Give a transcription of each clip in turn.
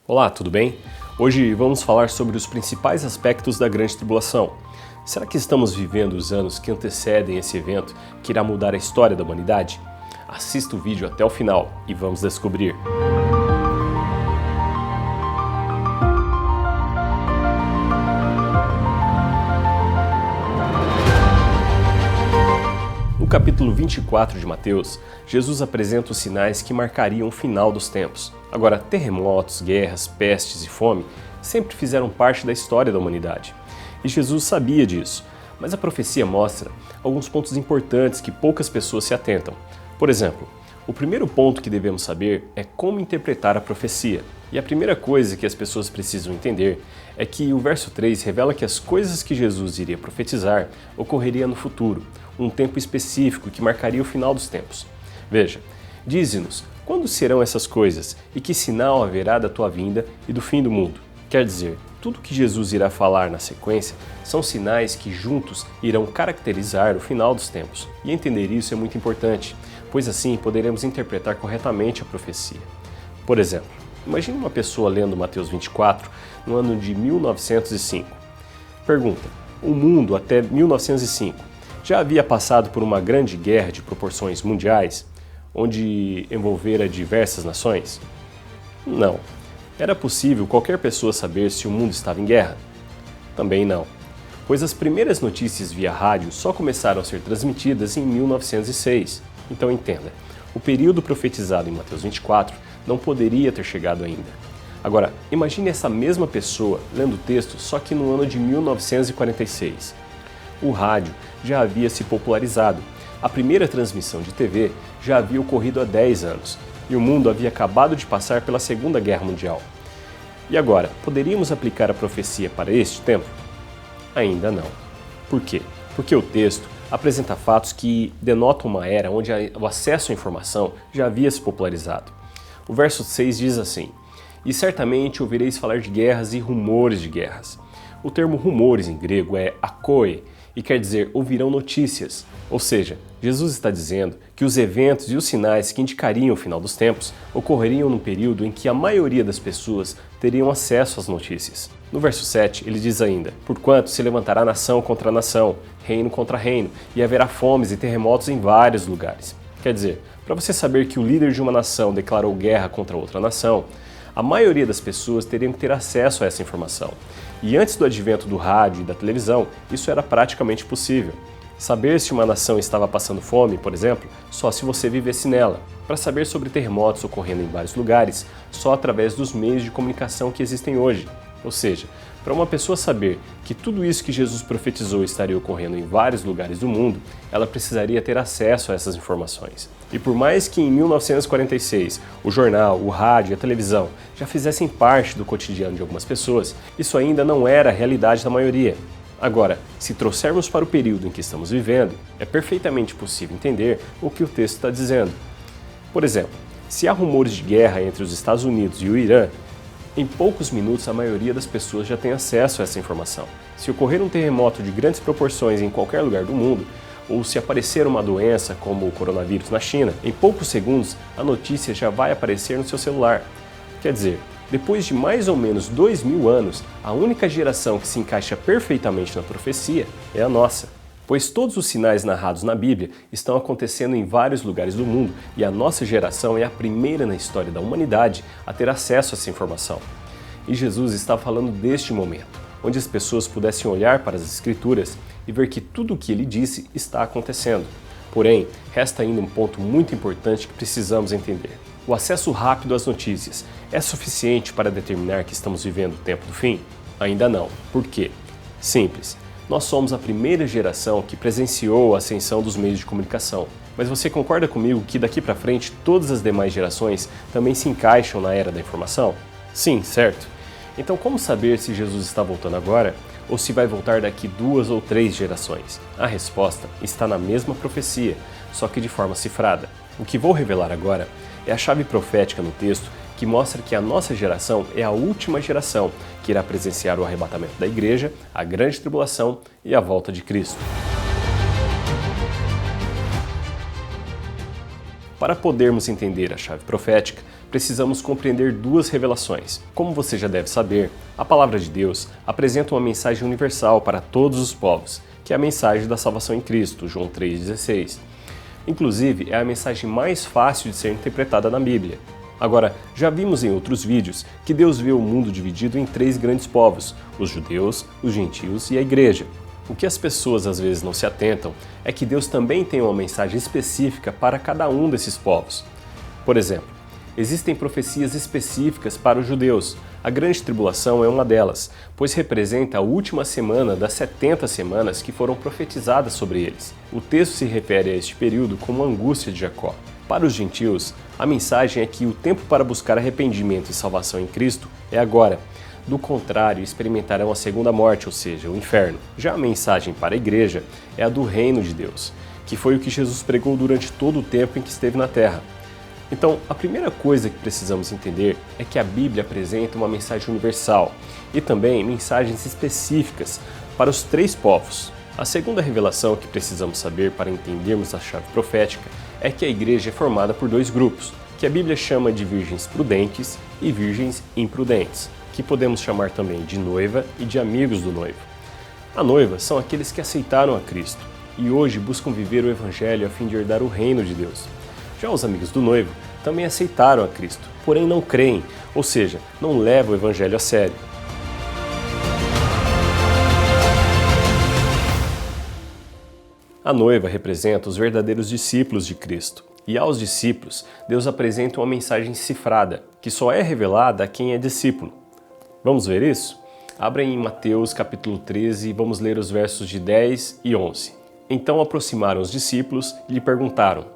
Olá, tudo bem? Hoje vamos falar sobre os principais aspectos da Grande Tribulação. Será que estamos vivendo os anos que antecedem esse evento que irá mudar a história da humanidade? Assista o vídeo até o final e vamos descobrir. No capítulo 24 de Mateus, Jesus apresenta os sinais que marcariam o final dos tempos. Agora, terremotos, guerras, pestes e fome sempre fizeram parte da história da humanidade. E Jesus sabia disso, mas a profecia mostra alguns pontos importantes que poucas pessoas se atentam. Por exemplo, o primeiro ponto que devemos saber é como interpretar a profecia. E a primeira coisa que as pessoas precisam entender é que o verso 3 revela que as coisas que Jesus iria profetizar ocorreriam no futuro, um tempo específico que marcaria o final dos tempos. Veja, dize-nos quando serão essas coisas e que sinal haverá da tua vinda e do fim do mundo. Quer dizer, tudo que Jesus irá falar na sequência são sinais que juntos irão caracterizar o final dos tempos. E entender isso é muito importante, pois assim poderemos interpretar corretamente a profecia. Por exemplo, imagine uma pessoa lendo Mateus 24 no ano de 1905. Pergunta: o mundo até 1905 já havia passado por uma grande guerra de proporções mundiais, onde envolvera diversas nações? Não. Era possível qualquer pessoa saber se o mundo estava em guerra? Também não, pois as primeiras notícias via rádio só começaram a ser transmitidas em 1906. Então entenda, o período profetizado em Mateus 24 não poderia ter chegado ainda. Agora, imagine essa mesma pessoa lendo o texto só que no ano de 1946. O rádio já havia se popularizado, a primeira transmissão de TV já havia ocorrido há 10 anos e o mundo havia acabado de passar pela Segunda Guerra Mundial. E agora, poderíamos aplicar a profecia para este tempo? Ainda não. Por quê? Porque o texto apresenta fatos que denotam uma era onde o acesso à informação já havia se popularizado. O verso 6 diz assim: "E certamente ouvireis falar de guerras e rumores de guerras." O termo rumores em grego é akoe, e quer dizer ouvirão notícias. Ou seja, Jesus está dizendo que os eventos e os sinais que indicariam o final dos tempos ocorreriam num período em que a maioria das pessoas teriam acesso às notícias. No verso 7, ele diz ainda: "Porquanto se levantará nação contra nação, reino contra reino, e haverá fomes e terremotos em vários lugares." Quer dizer, para você saber que o líder de uma nação declarou guerra contra outra nação, a maioria das pessoas teriam que ter acesso a essa informação. E antes do advento do rádio e da televisão, isso era praticamente possível. Saber se uma nação estava passando fome, por exemplo, só se você vivesse nela. Para saber sobre terremotos ocorrendo em vários lugares, só através dos meios de comunicação que existem hoje. Ou seja, para uma pessoa saber que tudo isso que Jesus profetizou estaria ocorrendo em vários lugares do mundo, ela precisaria ter acesso a essas informações. E por mais que em 1946 o jornal, o rádio e a televisão já fizessem parte do cotidiano de algumas pessoas, isso ainda não era a realidade da maioria. Agora, se trouxermos para o período em que estamos vivendo, é perfeitamente possível entender o que o texto está dizendo. Por exemplo, se há rumores de guerra entre os Estados Unidos e o Irã, em poucos minutos a maioria das pessoas já tem acesso a essa informação. Se ocorrer um terremoto de grandes proporções em qualquer lugar do mundo, ou se aparecer uma doença como o coronavírus na China, em poucos segundos a notícia já vai aparecer no seu celular. Quer dizer, depois de mais ou menos 2000 anos, a única geração que se encaixa perfeitamente na profecia é a nossa. Pois todos os sinais narrados na Bíblia estão acontecendo em vários lugares do mundo e a nossa geração é a primeira na história da humanidade a ter acesso a essa informação. E Jesus está falando deste momento, onde as pessoas pudessem olhar para as Escrituras e ver que tudo o que ele disse está acontecendo. Porém, resta ainda um ponto muito importante que precisamos entender. O acesso rápido às notícias é suficiente para determinar que estamos vivendo o tempo do fim? Ainda não. Por quê? Simples. Nós somos a primeira geração que presenciou a ascensão dos meios de comunicação. Mas você concorda comigo que daqui para frente todas as demais gerações também se encaixam na era da informação? Sim, certo? Então como saber se Jesus está voltando agora ou se vai voltar daqui 2 ou 3 gerações? A resposta está na mesma profecia, só que de forma cifrada. O que vou revelar agora é a chave profética no texto que mostra que a nossa geração é a última geração que irá presenciar o arrebatamento da igreja, a grande tribulação e a volta de Cristo. Para podermos entender a chave profética, precisamos compreender duas revelações. Como você já deve saber, a palavra de Deus apresenta uma mensagem universal para todos os povos, que é a mensagem da salvação em Cristo, João 3,16. Inclusive, é a mensagem mais fácil de ser interpretada na Bíblia. Agora, já vimos em outros vídeos que Deus vê o mundo dividido em três grandes povos: os judeus, os gentios e a igreja. O que as pessoas às vezes não se atentam é que Deus também tem uma mensagem específica para cada um desses povos. Por exemplo, existem profecias específicas para os judeus. A grande tribulação é uma delas, pois representa a última semana das 70 semanas que foram profetizadas sobre eles. O texto se refere a este período como a angústia de Jacó. Para os gentios, a mensagem é que o tempo para buscar arrependimento e salvação em Cristo é agora. Do contrário, experimentarão a segunda morte, ou seja, o inferno. Já a mensagem para a igreja é a do reino de Deus, que foi o que Jesus pregou durante todo o tempo em que esteve na terra. Então, a primeira coisa que precisamos entender é que a Bíblia apresenta uma mensagem universal e também mensagens específicas para os três povos. A segunda revelação que precisamos saber para entendermos a chave profética é que a igreja é formada por dois grupos, que a Bíblia chama de virgens prudentes e virgens imprudentes, que podemos chamar também de noiva e de amigos do noivo. A noiva são aqueles que aceitaram a Cristo e hoje buscam viver o Evangelho a fim de herdar o reino de Deus. Já os amigos do noivo também aceitaram a Cristo, porém não creem, ou seja, não levam o Evangelho a sério. A noiva representa os verdadeiros discípulos de Cristo, e aos discípulos Deus apresenta uma mensagem cifrada, que só é revelada a quem é discípulo. Vamos ver isso? Abra em Mateus capítulo 13 e vamos ler os versos de 10 e 11. Então aproximaram os discípulos e lhe perguntaram: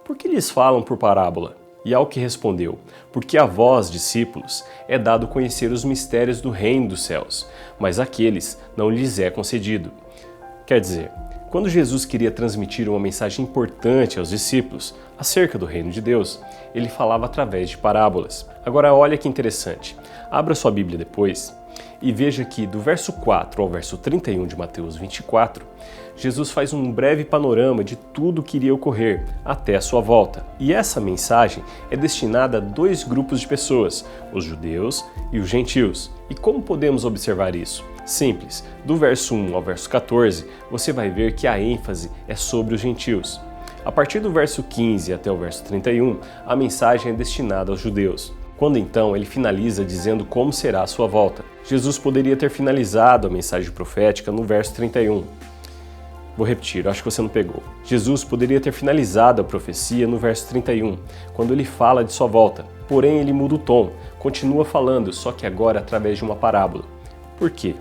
por que lhes falam por parábola? E ao que respondeu: porque a vós, discípulos, é dado conhecer os mistérios do reino dos céus, mas àqueles não lhes é concedido. Quer dizer, quando Jesus queria transmitir uma mensagem importante aos discípulos acerca do reino de Deus, ele falava através de parábolas. Agora olha que interessante, abra sua Bíblia depois e veja que do verso 4 ao verso 31 de Mateus 24, Jesus faz um breve panorama de tudo o que iria ocorrer até a sua volta. E essa mensagem é destinada a dois grupos de pessoas, os judeus e os gentios. E como podemos observar isso? Simples, do verso 1 ao verso 14, você vai ver que a ênfase é sobre os gentios. A partir do verso 15 até o verso 31, a mensagem é destinada aos judeus. Quando então ele finaliza dizendo como será a sua volta. Jesus poderia ter finalizado a mensagem profética no verso 31. Vou repetir, acho que você não pegou. Jesus poderia ter finalizado a profecia no verso 31, quando ele fala de sua volta. Porém, ele muda o tom, continua falando, só que agora através de uma parábola. Por quê?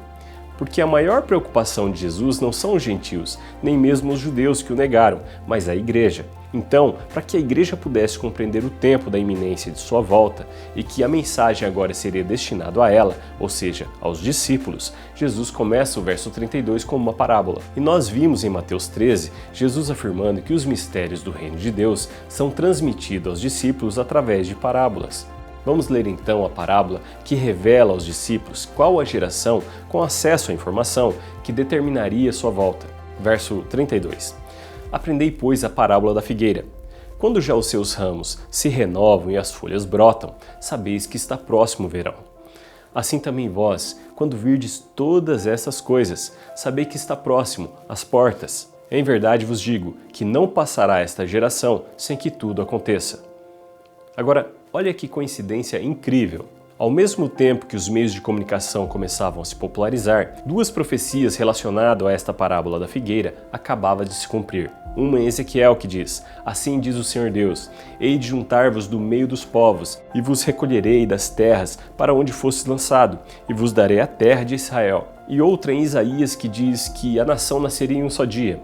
Porque a maior preocupação de Jesus não são os gentios, nem mesmo os judeus que o negaram, mas a igreja. Então, para que a igreja pudesse compreender o tempo da iminência de sua volta e que a mensagem agora seria destinada a ela, ou seja, aos discípulos, Jesus começa o verso 32 como uma parábola. E nós vimos em Mateus 13, Jesus afirmando que os mistérios do reino de Deus são transmitidos aos discípulos através de parábolas. Vamos ler então a parábola que revela aos discípulos qual a geração com acesso à informação que determinaria sua volta. Verso 32. Aprendei, pois, a parábola da figueira. Quando já os seus ramos se renovam e as folhas brotam, sabeis que está próximo o verão. Assim também vós, quando virdes todas essas coisas, sabei que está próximo, às portas. Em verdade vos digo que não passará esta geração sem que tudo aconteça. Agora, olha que coincidência incrível. Ao mesmo tempo que os meios de comunicação começavam a se popularizar, duas profecias relacionadas a esta parábola da figueira acabavam de se cumprir. Uma em Ezequiel que diz: assim diz o Senhor Deus, hei de juntar-vos do meio dos povos, e vos recolherei das terras para onde fostes lançado, e vos darei a terra de Israel. E outra em Isaías que diz que a nação nasceria em um só dia.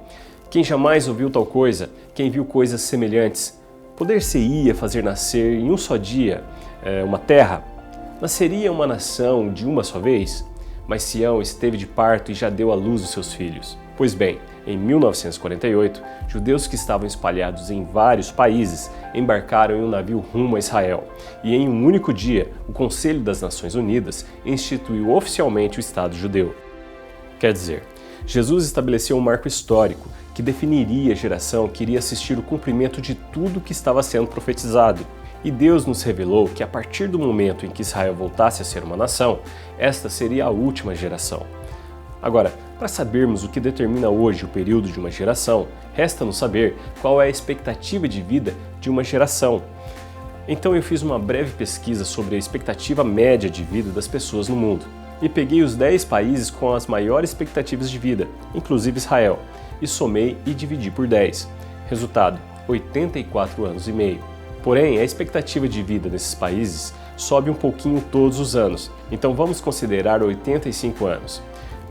Quem jamais ouviu tal coisa? Quem viu coisas semelhantes? Poder-se-ia fazer nascer em um só dia uma terra? Nasceria uma nação de uma só vez? Mas Sião esteve de parto e já deu à luz os seus filhos. Pois bem, em 1948, judeus que estavam espalhados em vários países embarcaram em um navio rumo a Israel. E em um único dia, o Conselho das Nações Unidas instituiu oficialmente o Estado judeu. Quer dizer, Jesus estabeleceu um marco histórico que definiria a geração que iria assistir o cumprimento de tudo que estava sendo profetizado. E Deus nos revelou que a partir do momento em que Israel voltasse a ser uma nação, esta seria a última geração. Agora, para sabermos o que determina hoje o período de uma geração, resta-nos saber qual é a expectativa de vida de uma geração. Então eu fiz uma breve pesquisa sobre a expectativa média de vida das pessoas no mundo e peguei os 10 países com as maiores expectativas de vida, inclusive Israel, e somei e dividi por 10. Resultado, 84 anos e meio. Porém, a expectativa de vida nesses países sobe um pouquinho todos os anos, então vamos considerar 85 anos.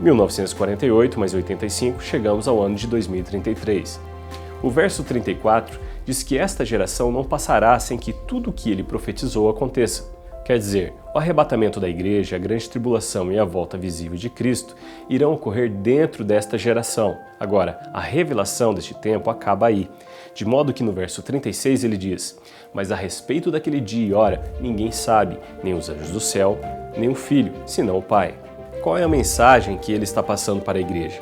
1948 mais 85, chegamos ao ano de 2033. O verso 34 diz que esta geração não passará sem que tudo o que ele profetizou aconteça. Quer dizer, o arrebatamento da igreja, a grande tribulação e a volta visível de Cristo irão ocorrer dentro desta geração. Agora, a revelação deste tempo acaba aí, de modo que no verso 36 ele diz: "Mas a respeito daquele dia e hora, ninguém sabe, nem os anjos do céu, nem o Filho, senão o Pai." Qual é a mensagem que ele está passando para a igreja?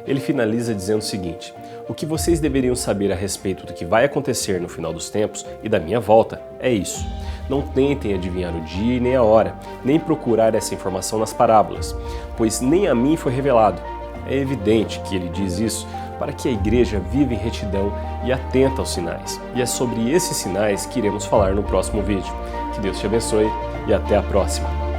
Ele finaliza dizendo o seguinte: "O que vocês deveriam saber a respeito do que vai acontecer no final dos tempos e da minha volta é isso. Não tentem adivinhar o dia e nem a hora, nem procurar essa informação nas parábolas, pois nem a mim foi revelado." É evidente que ele diz isso para que a igreja viva em retidão e atenta aos sinais. E é sobre esses sinais que iremos falar no próximo vídeo. Que Deus te abençoe e até a próxima!